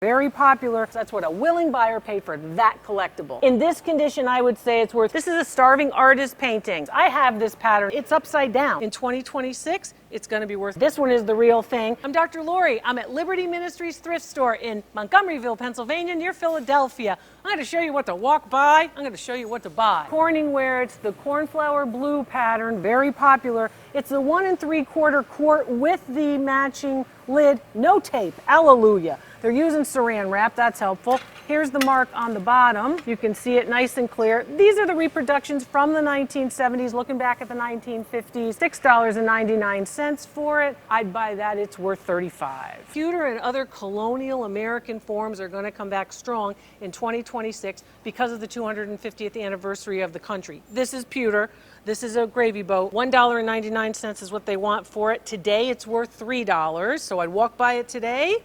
Very popular. That's what a willing buyer paid for that collectible. In this condition, I would say it's worth, this is a starving artist painting. I have this pattern. It's upside down. In 2026, it's going to be worth, this one is the real thing. I'm Dr. Lori. I'm at Liberty Ministries Thrift Store in Montgomeryville, Pennsylvania, near Philadelphia. I'm going to show you what to walk by. I'm going to show you what to buy. Corning Ware, it's the cornflower blue pattern, very popular. It's the 1 3/4 quart with the matching lid, no tape, hallelujah. They're using saran wrap, that's helpful. Here's the mark on the bottom. You can see it nice and clear. These are the reproductions from the 1970s, looking back at the 1950s. $6.99 for it. I'd buy that, it's worth $35. Pewter and other colonial American forms are gonna come back strong in 2026 because of the 250th anniversary of the country. This is pewter. This is a gravy boat. $1.99 is what they want for it. Today it's worth $3, so I'd walk by it today.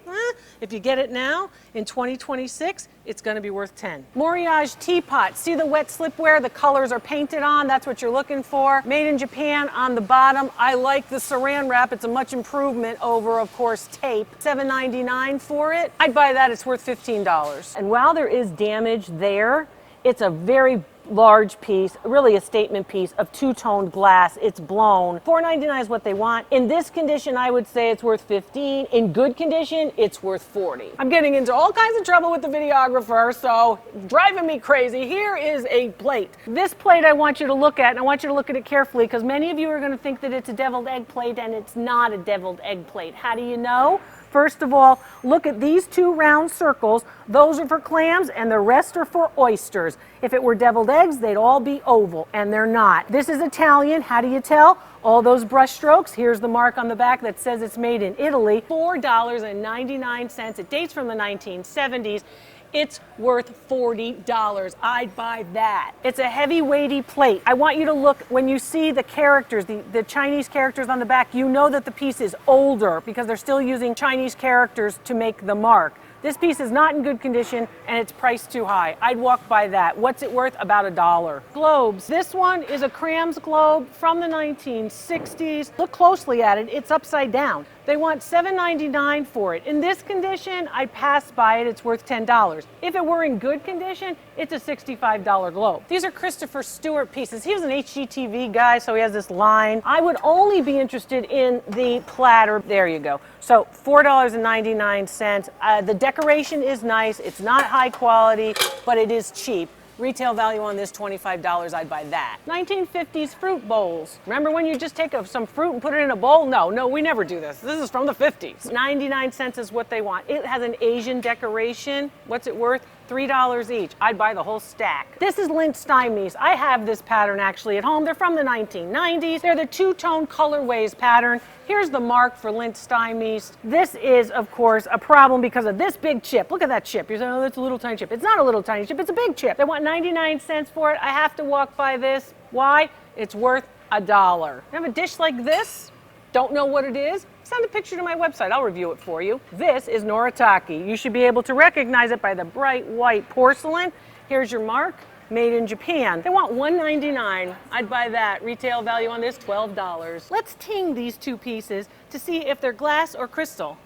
If you get it now, in 2026, it's going to be worth $10. Moriage teapot. See the wet slipware? The colors are painted on. That's what you're looking for. Made in Japan on the bottom. I like the saran wrap. It's a much improvement over, of course, tape. $7.99 for it. I'd buy that. It's worth $15. And while there is damage there, it's a very large piece, really a statement piece of two-toned glass. It's blown. $4.99 is what they want. In this condition, I would say it's worth $15. In good condition, it's worth $40. I'm getting into all kinds of trouble with the videographer, so driving me crazy. Here is a plate. This plate I want you to look at, and I want you to look at it carefully because many of you are going to think that it's a deviled egg plate, and it's not a deviled egg plate. How do you know? First of all, look at these two round circles. Those are for clams and the rest are for oysters. If it were deviled eggs, they'd all be oval, and they're not. This is Italian. How do you tell? All those brush strokes. Here's the mark on the back that says it's made in Italy. $4.99. It dates from the 1970s. It's worth $40. I'd buy that. It's a heavy, weighty plate. I want you to look, when you see the characters, the Chinese characters on the back, you know that the piece is older because they're still using Chinese characters to make the mark. This piece is not in good condition and it's priced too high. I'd walk by that. What's it worth? About $1. Globes. This one is a Crams globe from the 1960s. Look closely at it. It's upside down. They want $7.99 for it. In this condition, I'd pass by it. It's worth $10. If it were in good condition, it's a $65 globe. These are Christopher Stewart pieces. He was an HGTV guy, so he has this line. I would only be interested in the platter. There you go. So $4.99. The decoration is nice. It's not high quality, but it is cheap. Retail value on this, $25. I'd buy that. 1950s fruit bowls. Remember when you just take some fruit and put it in a bowl? No, we never do this. This is from the 50s. 99 cents is what they want. It has an Asian decoration. What's it worth? $3 each. I'd buy the whole stack. This is lint stymies. I have this pattern actually at home. They're from the 1990s. They're the two-tone colorways pattern. Here's the mark for lint stymies. This is, of course, a problem because of this big chip. Look at that chip. You're saying, oh, that's a little tiny chip. It's not a little tiny chip. It's a big chip. They want 99 cents for it. I have to walk by this. Why? It's worth $1. You have a dish like this? Don't know what it is? Send a picture to my website. I'll review it for you. This is Noritake. You should be able to recognize it by the bright white porcelain. Here's your mark. Made in Japan. They want $1.99. I'd buy that. Retail value on this, $12. Let's ting these two pieces to see if they're glass or crystal.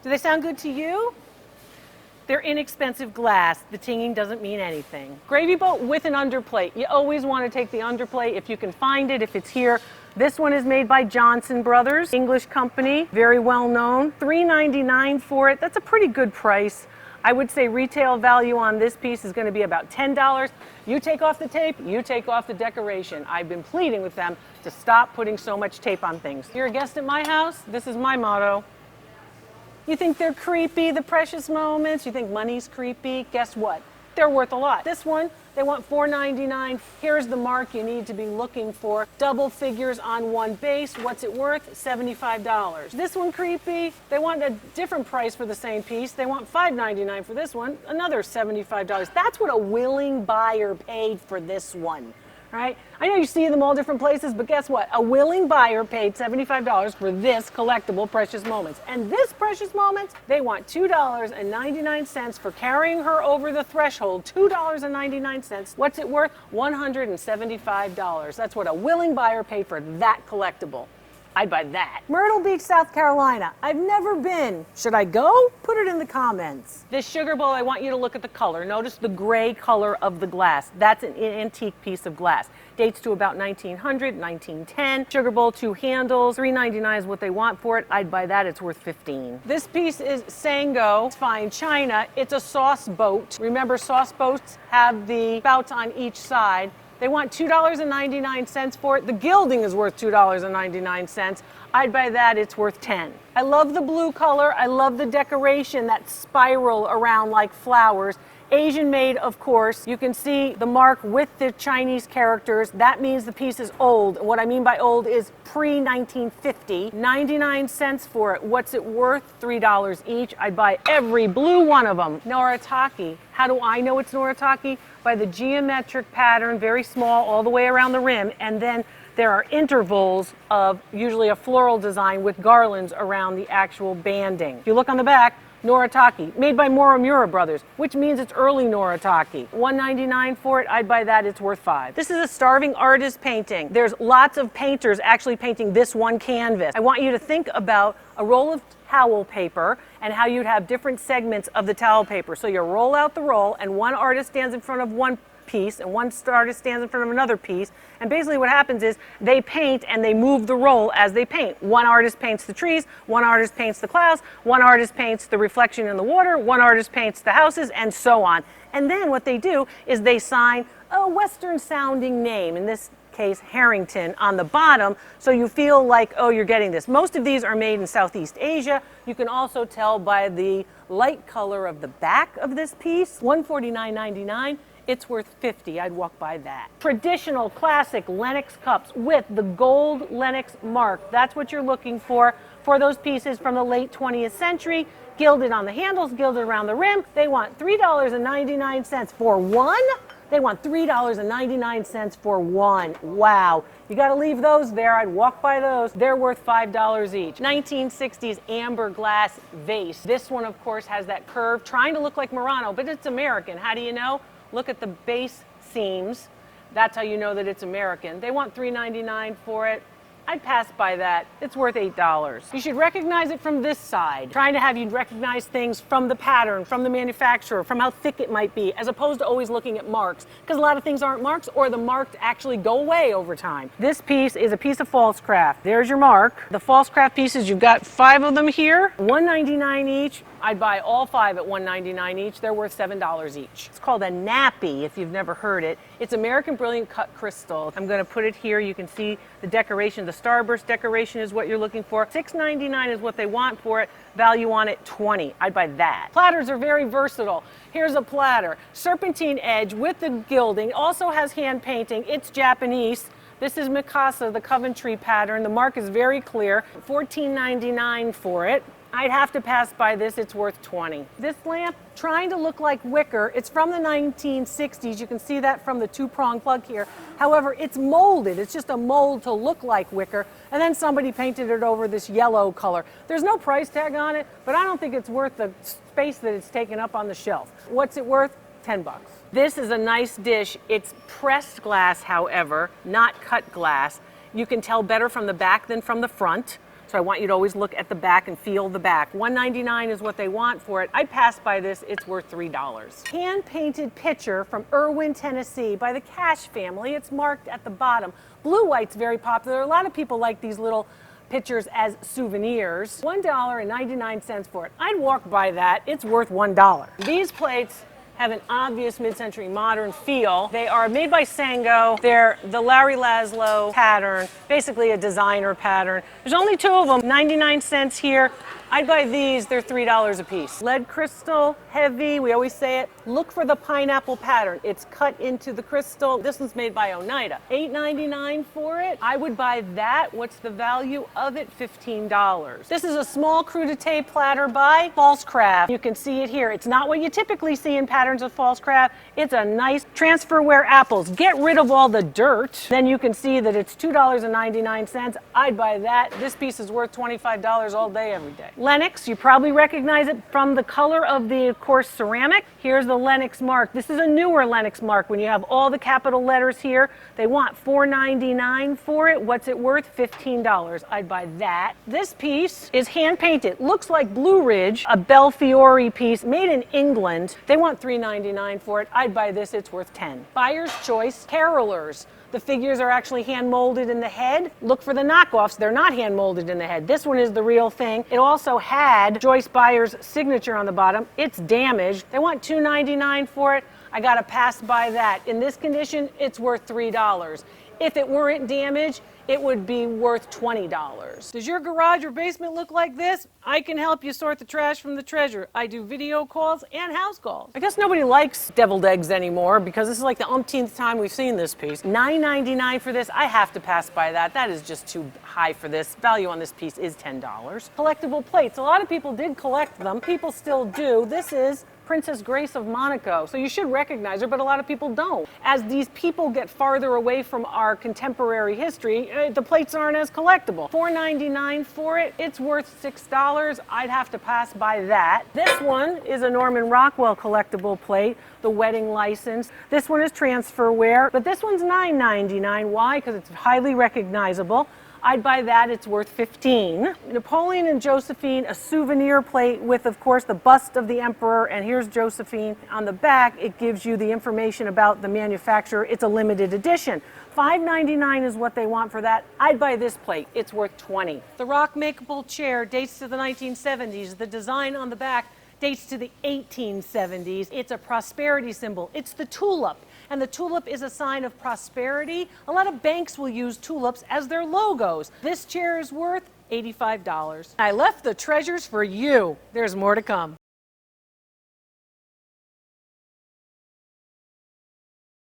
Do they sound good to you? They're inexpensive glass. The tinging doesn't mean anything. Gravy boat with an underplate. You always want to take the underplate if you can find it, if it's here. This one is made by Johnson Brothers, English company, very well known. $3.99 for it. That's a pretty good price. I would say retail value on this piece is going to be about $10. You take off the tape, you take off the decoration. I've been pleading with them to stop putting so much tape on things. You're a guest at my house? This is my motto. You think they're creepy, the precious moments? You think money's creepy? Guess what? They're worth a lot. This one, they want $4.99. Here's the mark you need to be looking for. Double figures on one base. What's it worth? $75. This one creepy. They want a different price for the same piece. They want $5.99 for this one. Another $75. That's what a willing buyer paid for this one. Right? I know you see them all different places, but guess what? A willing buyer paid $75 for this collectible Precious Moments. And this Precious Moments, they want $2.99 for carrying her over the threshold. $2.99. What's it worth? $175. That's what a willing buyer paid for that collectible. I'd buy that. Myrtle Beach, South Carolina. I've never been. Should I go? Put it in the comments. This sugar bowl, I want you to look at the color. Notice the gray color of the glass. That's an antique piece of glass. Dates to about 1900, 1910. Sugar bowl, 2 handles, $3.99 is what they want for it. I'd buy that, it's worth $15. This piece is Sango fine china. It's a sauce boat. Remember, sauce boats have the spouts on each side. They want $2.99 for it. The gilding is worth $2.99. I'd buy that, it's worth $10. I love the blue color. I love the decoration, that spiral around like flowers. Asian made, of course. You can see the mark with the Chinese characters. That means the piece is old. And what I mean by old is pre-1950. 99 cents for it. What's it worth? $3 each. I'd buy every blue one of them. Noritake. How do I know it's Noritake? By the geometric pattern, very small, all the way around the rim. And then there are intervals of usually a floral design with garlands around the actual banding. If you look on the back, Noritake, made by Montgomeryville Brothers, which means it's early Noritake. $1.99 for it, I'd buy that, it's worth $5. This is a starving artist painting. There's lots of painters actually painting this one canvas. I want you to think about a roll of towel paper and how you'd have different segments of the towel paper. So you roll out the roll and one artist stands in front of one piece and one artist stands in front of another piece, and basically what happens is they paint and they move the roll as they paint. One artist paints the trees, one artist paints the clouds, one artist paints the reflection in the water, one artist paints the houses, and so on. And then what they do is they sign a Western sounding name, in this case Harrington, on the bottom, so you feel like, oh, you're getting this. Most of these are made in Southeast Asia. You can also tell by the light color of the back of this piece. $149.99. It's worth $50. I'd walk by that. Traditional classic Lennox cups with the gold Lennox mark. That's what you're looking for those pieces from the late 20th century. Gilded on the handles, gilded around the rim. They want $3.99 for one. They want $3.99 for one. Wow. You got to leave those there. I'd walk by those. They're worth $5 each. 1960s amber glass vase. This one, of course, has that curve, trying to look like Murano, but it's American. How do you know? Look at the base seams. That's how you know that it's American. They want $3.99 for it. I'd pass by that. It's worth $8. You should recognize it from this side. Trying to have you recognize things from the pattern, from the manufacturer, from how thick it might be, as opposed to always looking at marks. Because a lot of things aren't marks, or the marks actually go away over time. This piece is a piece of false craft. There's your mark. The false craft pieces, you've got 5 of them here. $1.99 each. I'd buy all 5 at $1.99 each. They're worth $7 each. It's called a nappy, if you've never heard it. It's American Brilliant Cut Crystal. I'm going to put it here. You can see the decoration. The starburst decoration is what you're looking for. $6.99 is what they want for it. Value on it, $20. I'd buy that. Platters are very versatile. Here's a platter. Serpentine edge with the gilding. Also has hand painting. It's Japanese. This is Mikasa, the Coventry pattern. The mark is very clear. $14.99 for it. I'd have to pass by this, it's worth $20. This lamp, trying to look like wicker. It's from the 1960s. You can see that from the 2-prong plug here. However, it's molded. It's just a mold to look like wicker. And then somebody painted it over this yellow color. There's no price tag on it, but I don't think it's worth the space that it's taken up on the shelf. What's it worth? $10. This is a nice dish. It's pressed glass, however, not cut glass. You can tell better from the back than from the front. So I want you to always look at the back and feel the back. $1.99 is what they want for it. I passed by this, it's worth $3. Hand-painted pitcher from Irwin, Tennessee by the Cash family. It's marked at the bottom. Blue white's very popular. A lot of people like these little pitchers as souvenirs. $1.99 for it. I'd walk by that, it's worth $1. These plates have an obvious mid-century modern feel. They are made by Sango. They're the Larry Laszlo pattern, basically a designer pattern. There's only 2 of them, 99 cents here. I'd buy these, they're $3 a piece. Lead crystal, heavy, we always say it. Look for the pineapple pattern. It's cut into the crystal. This one's made by Oneida. $8.99 for it. I would buy that. What's the value of it? $15. This is a small crudité platter by False Craft. You can see it here. It's not what you typically see in pattern patterns of false craft. It's a nice transferware apples. Get rid of all the dirt. Then you can see that it's $2.99. I'd buy that. This piece is worth $25 all day, every day. Lennox, you probably recognize it from the color of the, of course, ceramic. Here's the Lennox mark. This is a newer Lennox mark. When you have all the capital letters here, they want $4.99 for it. What's it worth? $15. I'd buy that. This piece is hand painted. Looks like Blue Ridge, a Belfiore piece made in England. They want $3.99 for it. I'd buy this. It's worth $10. Buyer's choice carolers. The figures are actually hand molded in the head. Look for the knockoffs. They're not hand molded in the head. This one is the real thing. It also had Joyce Byers' signature on the bottom. It's damaged. They want $2.99 for it. I gotta pass by that. In this condition, it's worth $3. If it weren't damaged, it would be worth $20. Does your garage or basement look like this? I can help you sort the trash from the treasure. I do video calls and house calls. I guess nobody likes deviled eggs anymore because this is like the umpteenth time we've seen this piece. $9.99 for this, I have to pass by that. That is just too high for this. Value on this piece is $10. Collectible plates, a lot of people did collect them. People still do. This is Princess Grace of Monaco. So you should recognize her, but a lot of people don't. As these people get farther away from our contemporary history, the plates aren't as collectible. $4.99 for it, it's worth $6. I'd have to pass by that. This one is a Norman Rockwell collectible plate, the wedding license. This one is transferware, but this one's $9.99. Why? Because it's highly recognizable. I'd buy that, it's worth $15. Napoleon and Josephine, a souvenir plate with, of course, the bust of the emperor, and here's Josephine. On the back, it gives you the information about the manufacturer. It's a limited edition. $5.99 is what they want for that. I'd buy this plate, it's worth $20. The rock makeable chair dates to the 1970s. The design on the back dates to the 1870s. It's a prosperity symbol. It's the tulip. And the tulip is a sign of prosperity. A lot of banks will use tulips as their logos. This chair is worth $85. I left the treasures for you. There's more to come.